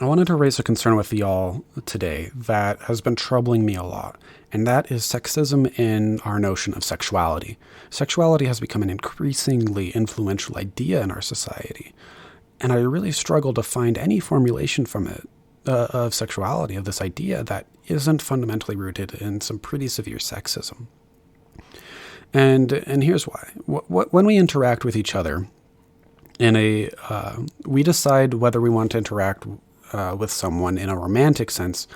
I wanted to raise a concern with y'all today that has been troubling me a lot, and that is sexism in our notion of sexuality. Sexuality has become an increasingly influential idea in our society, and I really struggle to find any formulation from it of sexuality, of this idea that isn't fundamentally rooted in some pretty severe sexism. And here's why. When we interact with each other, we decide whether we want to interact with someone in a romantic sense,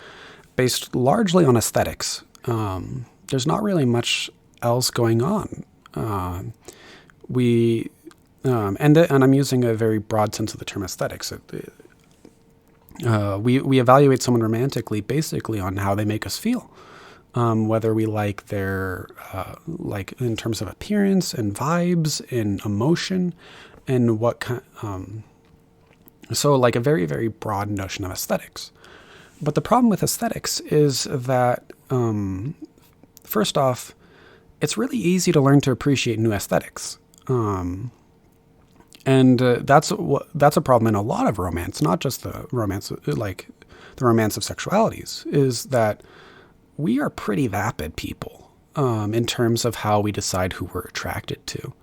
based largely on aesthetics. There's not really much else going on. And I'm using a very broad sense of the term aesthetics. We evaluate someone romantically basically on how they make us feel. Whether we like their, like in terms of appearance and vibes and emotion and what kind, so like a very, very broad notion of aesthetics. But the problem with aesthetics is that, first off, it's really easy to learn to appreciate new aesthetics. That's a problem in a lot of romance, not just the romance, like the romance of sexualities, is that we are pretty vapid people in terms of how we decide who we're attracted to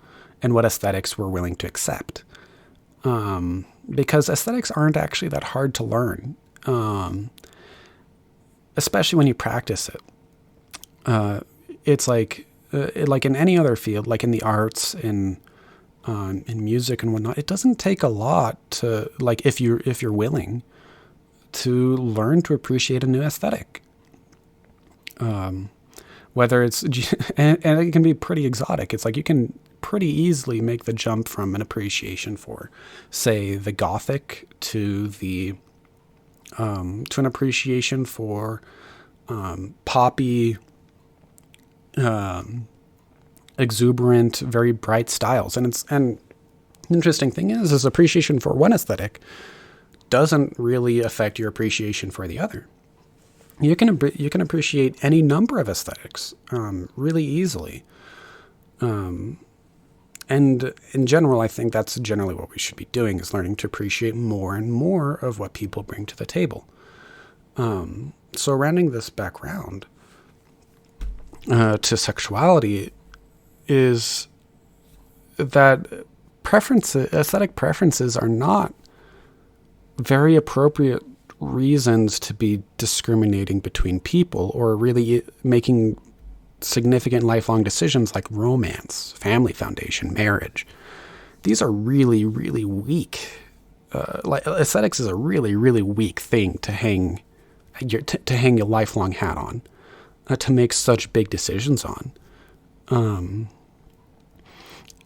and what aesthetics we're willing to accept. Because aesthetics aren't actually that hard to learn, especially when you practice it. It's like in any other field, like in the arts, in music and whatnot. It doesn't take a lot to, like, if you're willing to learn to appreciate a new aesthetic. Whether it's and it can be pretty exotic. It's like you can pretty easily make the jump from an appreciation for, say, the Gothic to an appreciation for poppy, exuberant, very bright styles. And the interesting thing is appreciation for one aesthetic doesn't really affect your appreciation for the other. You can appreciate any number of aesthetics really easily. And in general, I think that's generally what we should be doing, is learning to appreciate more and more of what people bring to the table. So rounding this back round to sexuality is that aesthetic preferences are not very appropriate reasons to be discriminating between people or really making significant lifelong decisions like romance, family foundation, marriage. These are really, really weak. Like aesthetics is a really, really weak thing to hang your lifelong hat on, to make such big decisions on.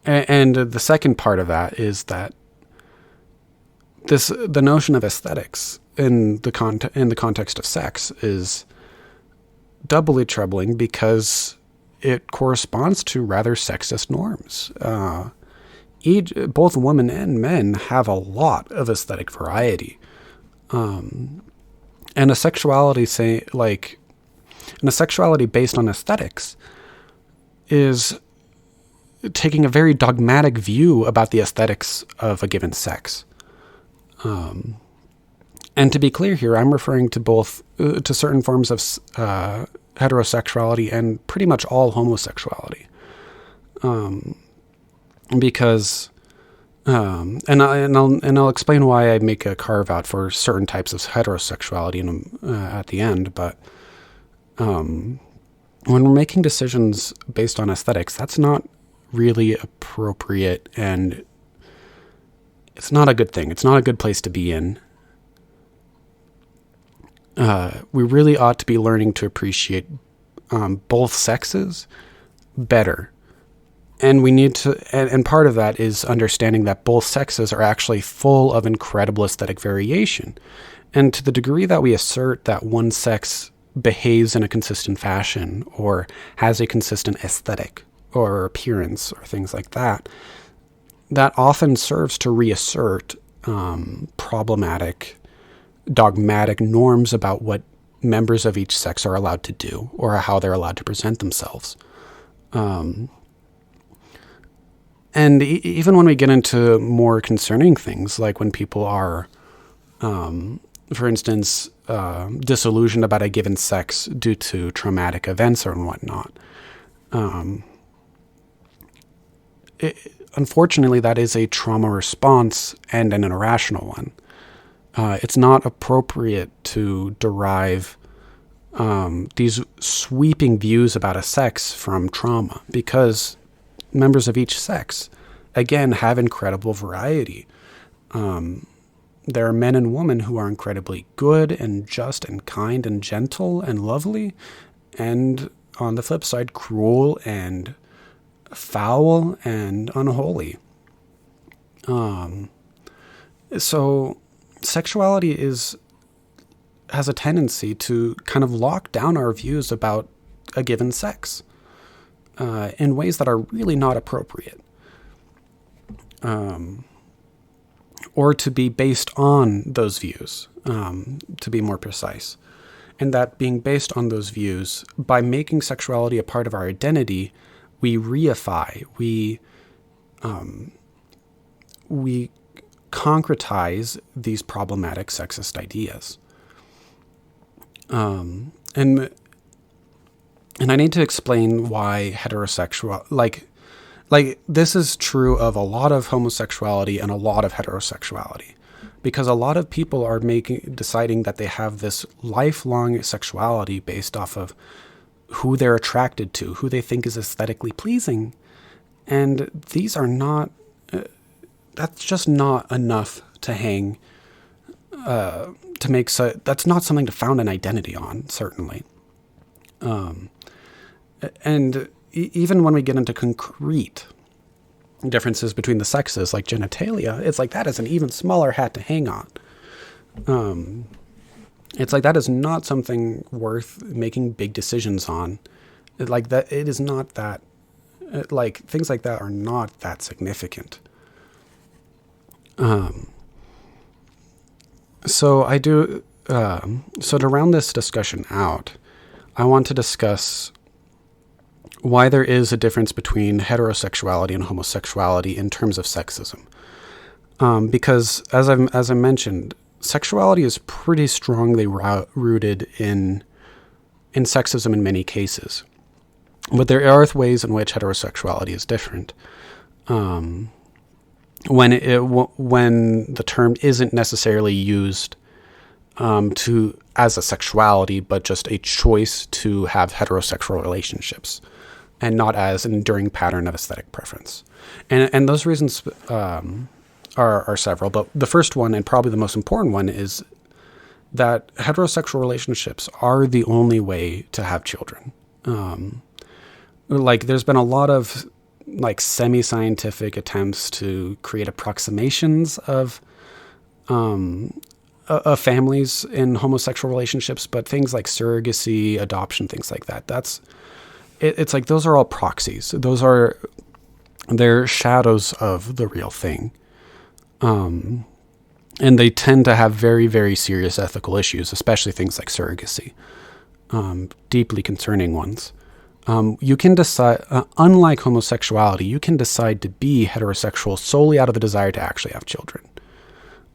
And the second part of that is that the notion of aesthetics in the context of sex is doubly troubling because it corresponds to rather sexist norms. Both women and men have a lot of aesthetic variety, and a sexuality based on aesthetics is taking a very dogmatic view about the aesthetics of a given sex. And to be clear here, I'm referring to both to certain forms of heterosexuality and pretty much all homosexuality, because and I'll explain why I make a carve out for certain types of heterosexuality at the end. But when we're making decisions based on aesthetics, that's not really appropriate, and it's not a good thing. It's not a good place to be in. We really ought to be learning to appreciate both sexes better. And we need to, and part of that is understanding that both sexes are actually full of incredible aesthetic variation. And to the degree that we assert that one sex behaves in a consistent fashion or has a consistent aesthetic or appearance or things like that, that often serves to reassert problematic, dogmatic norms about what members of each sex are allowed to do or how they're allowed to present themselves. And even when we get into more concerning things, like when people are for instance, disillusioned about a given sex due to traumatic events or whatnot. Unfortunately, that is a trauma response and an irrational one. It's not appropriate to derive these sweeping views about a sex from trauma, because members of each sex, again, have incredible variety. There are men and women who are incredibly good and just and kind and gentle and lovely, and on the flip side, cruel and foul and unholy. So sexuality has a tendency to kind of lock down our views about a given sex in ways that are really not appropriate, or to be based on those views, to be more precise. And that being based on those views, by making sexuality a part of our identity, we reify, we concretize these problematic sexist ideas. And I need to explain why heterosexual, like this is true of a lot of homosexuality and a lot of heterosexuality, because a lot of people are deciding that they have this lifelong sexuality based off of who they're attracted to, who they think is aesthetically pleasing. And these are not, that's just not enough to hang, to make, that's not something to found an identity on, certainly. And even when we get into concrete differences between the sexes, like genitalia, it's like that is an even smaller hat to hang on. It's like that is not something worth making big decisions on. Like that, it is not that, like things like that are not that significant. So to round this discussion out, I want to discuss why there is a difference between heterosexuality and homosexuality in terms of sexism. Because as I mentioned, sexuality is pretty strongly rooted in sexism in many cases. But there are ways in which heterosexuality is different. When the term isn't necessarily used as a sexuality, but just a choice to have heterosexual relationships, and not as an enduring pattern of aesthetic preference. And those reasons are several, but the first one, and probably the most important one, is that heterosexual relationships are the only way to have children. There's been a lot of semi-scientific attempts to create approximations of families in homosexual relationships, but things like surrogacy, adoption, things like that, it's like those are all proxies. They're shadows of the real thing. And they tend to have very, very serious ethical issues, especially things like surrogacy, deeply concerning ones. You can decide, unlike homosexuality, you can decide to be heterosexual solely out of the desire to actually have children.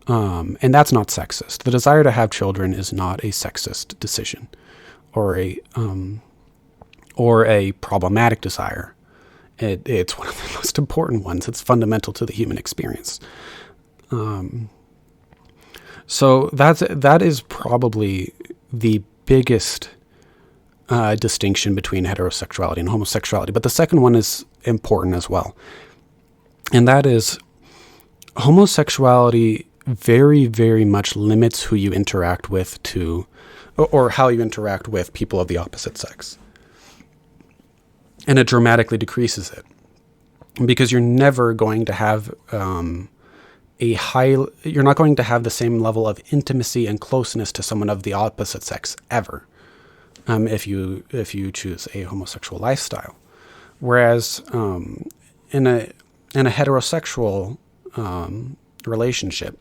And that's not sexist. The desire to have children is not a sexist decision or a problematic desire. It's one of the most important ones. It's fundamental to the human experience. So that is probably the biggest distinction between heterosexuality and homosexuality. But the second one is important as well. And that is homosexuality very, very much limits who you interact with or how you interact with people of the opposite sex. And it dramatically decreases it, because you're never going to have you're not going to have the same level of intimacy and closeness to someone of the opposite sex ever, if you choose a homosexual lifestyle. Whereas in a heterosexual relationship,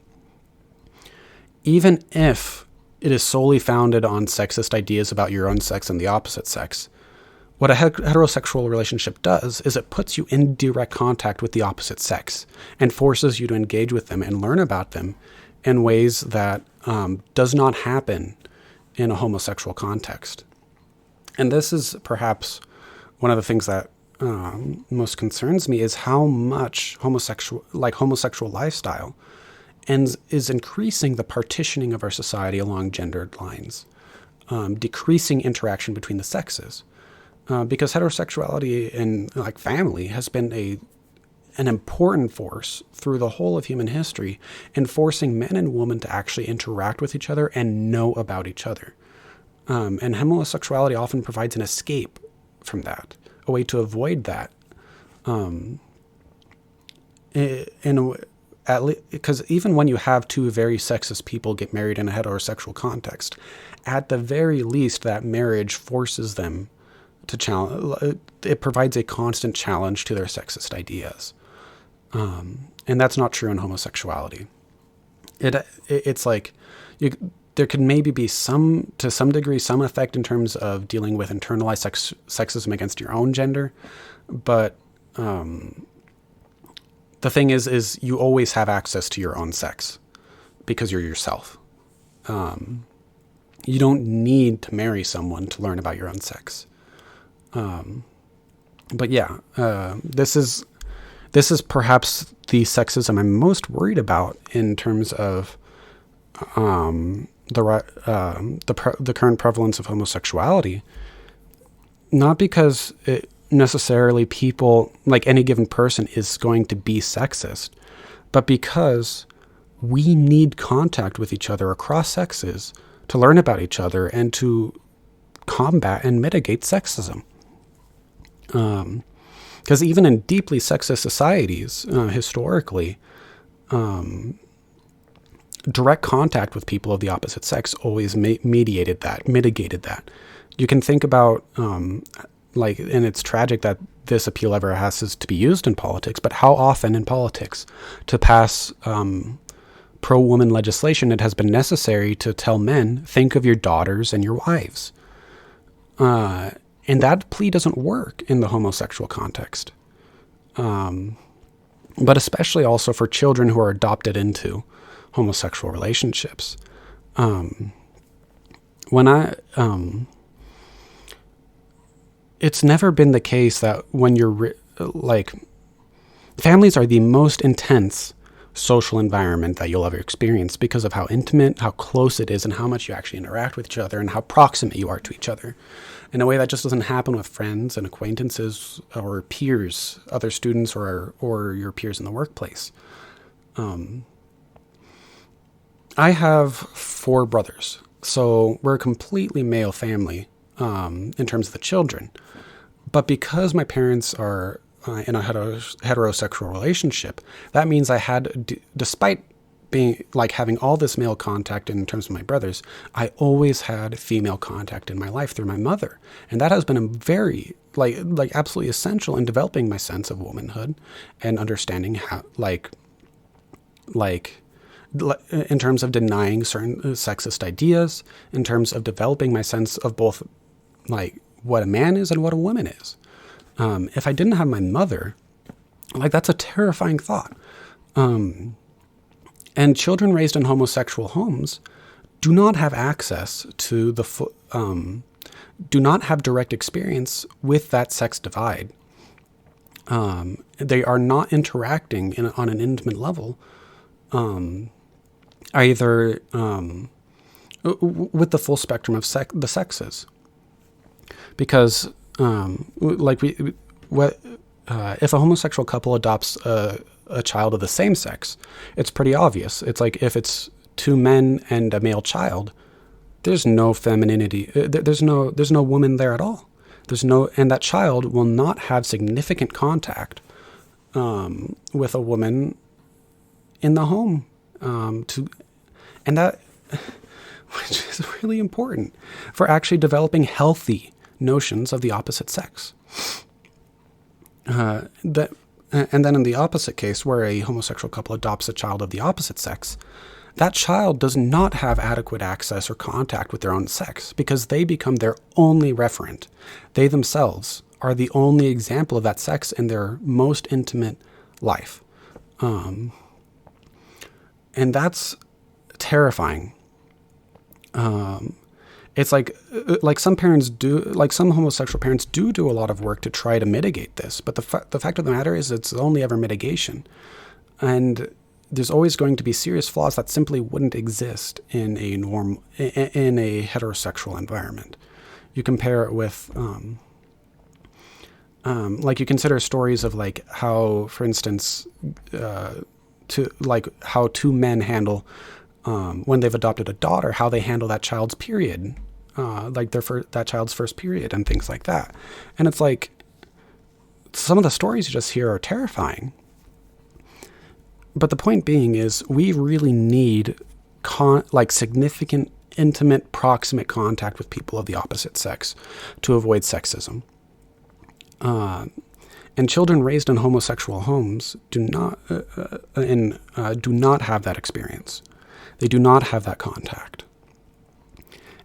even if it is solely founded on sexist ideas about your own sex and the opposite sex, what a heterosexual relationship does is it puts you in direct contact with the opposite sex and forces you to engage with them and learn about them in ways that does not happen in a homosexual context. And this is perhaps one of the things that most concerns me, is how much homosexual lifestyle and is increasing the partitioning of our society along gendered lines, decreasing interaction between the sexes, because heterosexuality and family has been an important force through the whole of human history in forcing men and women to actually interact with each other and know about each other. And homosexuality often provides an escape from that, a way to avoid that. Because even when you have two very sexist people get married in a heterosexual context, at the very least, that marriage forces them to challenge. It provides a constant challenge to their sexist ideas, and that's not true in homosexuality. It's like there could maybe be to some degree, some effect in terms of dealing with internalized sexism against your own gender. But the thing is you always have access to your own sex because you're yourself. You don't need to marry someone to learn about your own sex. But yeah, this is perhaps the sexism I'm most worried about in terms of the current prevalence of homosexuality, not because necessarily people, like any given person, is going to be sexist, but because we need contact with each other across sexes to learn about each other and to combat and mitigate sexism. Because even in deeply sexist societies, historically, direct contact with people of the opposite sex always mitigated that. You can think about, and it's tragic that this appeal ever has to be used in politics, but how often in politics to pass pro-woman legislation, it has been necessary to tell men, think of your daughters and your wives. And that plea doesn't work in the homosexual context. But especially also for children who are adopted into homosexual relationships. It's never been the case that when you're families are the most intense social environment that you'll ever experience because of how intimate, how close it is, and how much you actually interact with each other and how proximate you are to each other in a way that just doesn't happen with friends and acquaintances or peers, other students or your peers in the workplace. I have 4 brothers, so we're a completely male family in terms of the children. But because my parents are in a heterosexual relationship, that means I had, despite being having all this male contact in terms of my brothers, I always had female contact in my life through my mother. And that has been a very, absolutely essential in developing my sense of womanhood and understanding how, in terms of denying certain sexist ideas, in terms of developing my sense of both what a man is and what a woman is. If I didn't have my mother, that's a terrifying thought. And children raised in homosexual homes do not have access to do not have direct experience with that sex divide. They are not interacting on an intimate level, either with the full spectrum of the sexes. Because, if a homosexual couple adopts a child of the same sex, it's pretty obvious. It's if it's 2 men and a male child, there's no femininity. There's no woman there at all. And that child will not have significant contact with a woman in the home. And that, which is really important for actually developing healthy notions of the opposite sex. And then in the opposite case, where a homosexual couple adopts a child of the opposite sex, that child does not have adequate access or contact with their own sex because they become their only referent. They themselves are the only example of that sex in their most intimate life. And that's terrifying. It's like some parents do, like some homosexual parents do a lot of work to try to mitigate this. But the fact of the matter is it's only ever mitigation. And there's always going to be serious flaws that simply wouldn't exist in a heterosexual environment. You compare it with, like you consider stories of like how, for instance, how two men handle, when they've adopted a daughter, how they handle that child's period, like that child's first period and things like that. And it's like, some of the stories you just hear are terrifying. But the point being is we really need significant, intimate, proximate contact with people of the opposite sex to avoid sexism. And children raised in homosexual homes do not have that experience. They do not have that contact.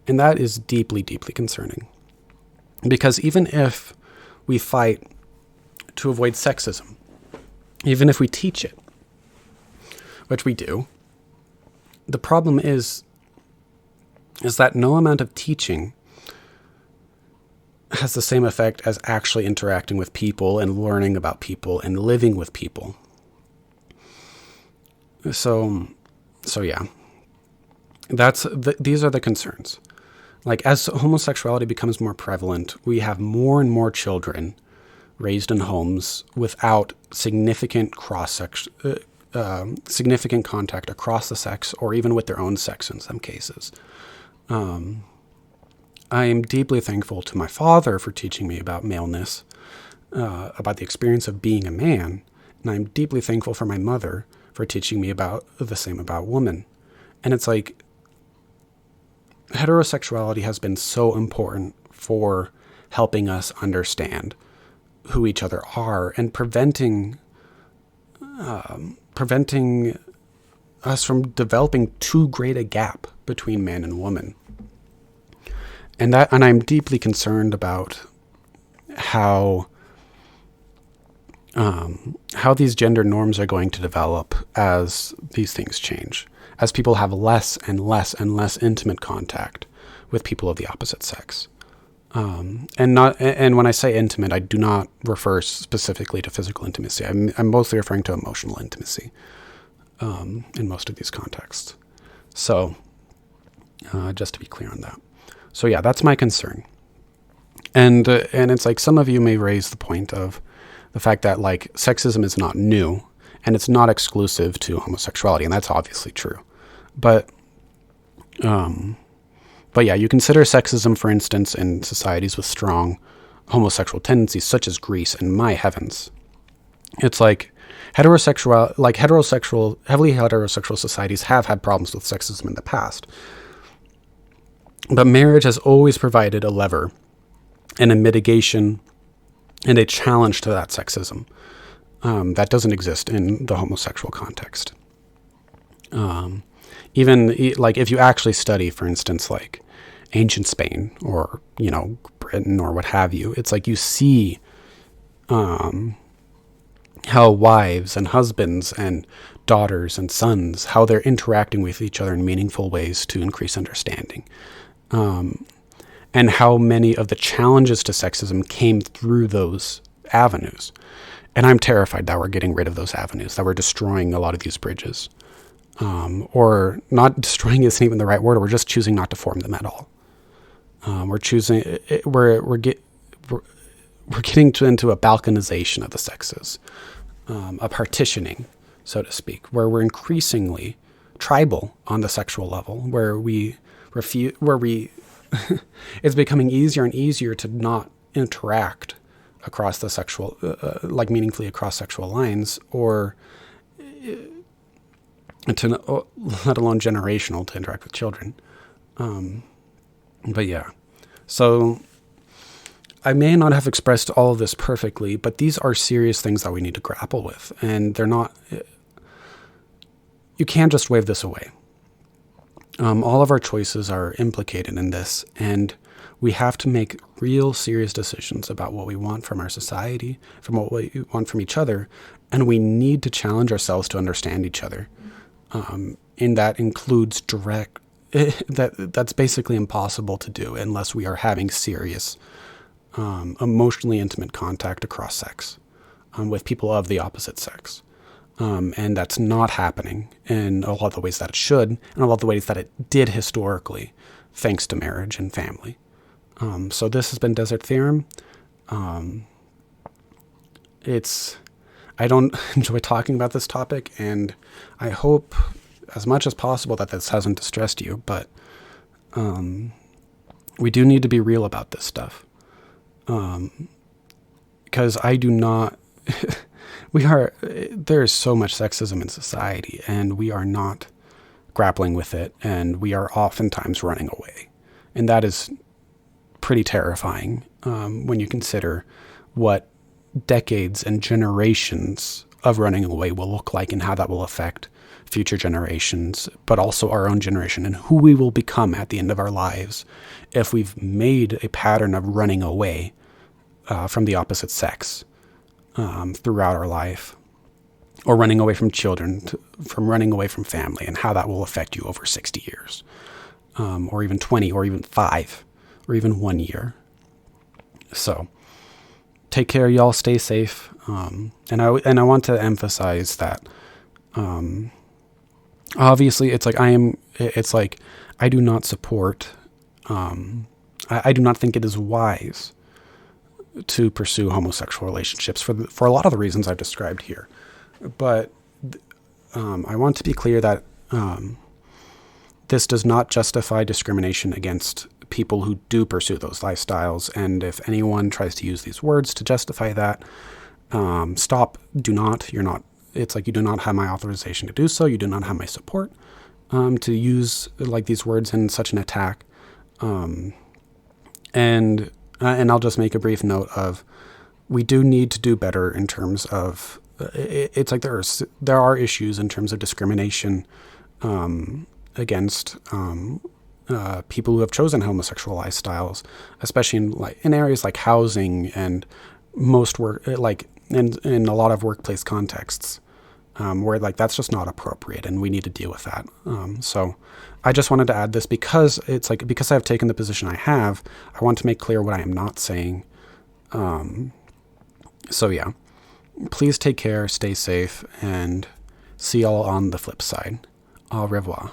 And that is deeply, deeply concerning. Because even if we fight to avoid sexism, even if we teach it, which we do, the problem is that no amount of teaching has the same effect as actually interacting with people and learning about people and living with people. So yeah, these are the concerns. Like, as homosexuality becomes more prevalent, we have more and more children raised in homes without significant significant contact across the sex, or even with their own sex in some cases. I am deeply thankful to my father for teaching me about maleness, about the experience of being a man, and I'm deeply thankful for my mother for teaching me about the same about women. And it's like, heterosexuality has been so important for helping us understand who each other are and preventing us from developing too great a gap between man and woman. And I'm deeply concerned about how these gender norms are going to develop as these things change, as people have less and less and less intimate contact with people of the opposite sex. And when I say intimate, I do not refer specifically to physical intimacy. I'm mostly referring to emotional intimacy in most of these contexts. So, just to be clear on that. So yeah, that's my concern. And it's like, some of you may raise the point of the fact that like sexism is not new and it's not exclusive to homosexuality, and that's obviously true. But yeah, you consider sexism, for instance, in societies with strong homosexual tendencies, such as Greece, and my heavens, it's like heavily heterosexual societies have had problems with sexism in the past. But marriage has always provided a lever and a mitigation and a challenge to that sexism that doesn't exist in the homosexual context. Even like if you actually study, for instance, like ancient Spain or, Britain or what have you, it's like you see how wives and husbands and daughters and sons, how they're interacting with each other in meaningful ways to increase understanding. And how many of the challenges to sexism came through those avenues. And I'm terrified that we're getting rid of those avenues, that we're destroying a lot of these bridges. Or not destroying isn't even the right word. We're just choosing not to form them at all. We're getting into a balkanization of the sexes, a partitioning, so to speak, where we're increasingly tribal on the sexual level, where it's becoming easier and easier to not interact across the sexual, meaningfully across sexual lines, or let alone generational, to interact with children. But yeah, so I may not have expressed all of this perfectly, but these are serious things that we need to grapple with, and they're not. You can't just wave this away. All of our choices are implicated in this, and we have to make real serious decisions about what we want from our society, from what we want from each other, and we need to challenge ourselves to understand each other. and that includes direct. That's basically impossible to do unless we are having serious, emotionally intimate contact across sex, with people of the opposite sex. And that's not happening in a lot of the ways that it should, and a lot of the ways that it did historically, thanks to marriage and family. So this has been Desert Theorem. I don't enjoy talking about this topic, and I hope as much as possible that this hasn't distressed you, but we do need to be real about this stuff. Because I do not, there is so much sexism in society, and we are not grappling with it, and we are oftentimes running away. And that is pretty terrifying when you consider what decades and generations of running away will look like and how that will affect future generations, but also our own generation and who we will become at the end of our lives if we've made a pattern of running away from the opposite sex throughout our life, or running away from children, from running away from family, and how that will affect you over 60 years, or even 20, or even 5, or even 1 year. So take care, y'all. Stay safe. And I want to emphasize that, obviously I do not support, I do not think it is wise to pursue homosexual relationships for a lot of the reasons I've described here. But I want to be clear that this does not justify discrimination against people who do pursue those lifestyles. And if anyone tries to use these words to justify that, stop. Do not. You're not. It's like you do not have my authorization to do so. You do not have my support to use like these words in such an attack. And I'll just make a brief note of, we do need to do better in terms of, it's like there are issues in terms of discrimination against people who have chosen homosexual lifestyles, especially in areas like housing and most work, like in a lot of workplace contexts, where like that's just not appropriate, and we need to deal with that. So I just wanted to add this because because I've taken the position I have, I want to make clear what I am not saying. So yeah, please take care, stay safe, and see y'all on the flip side. Au revoir.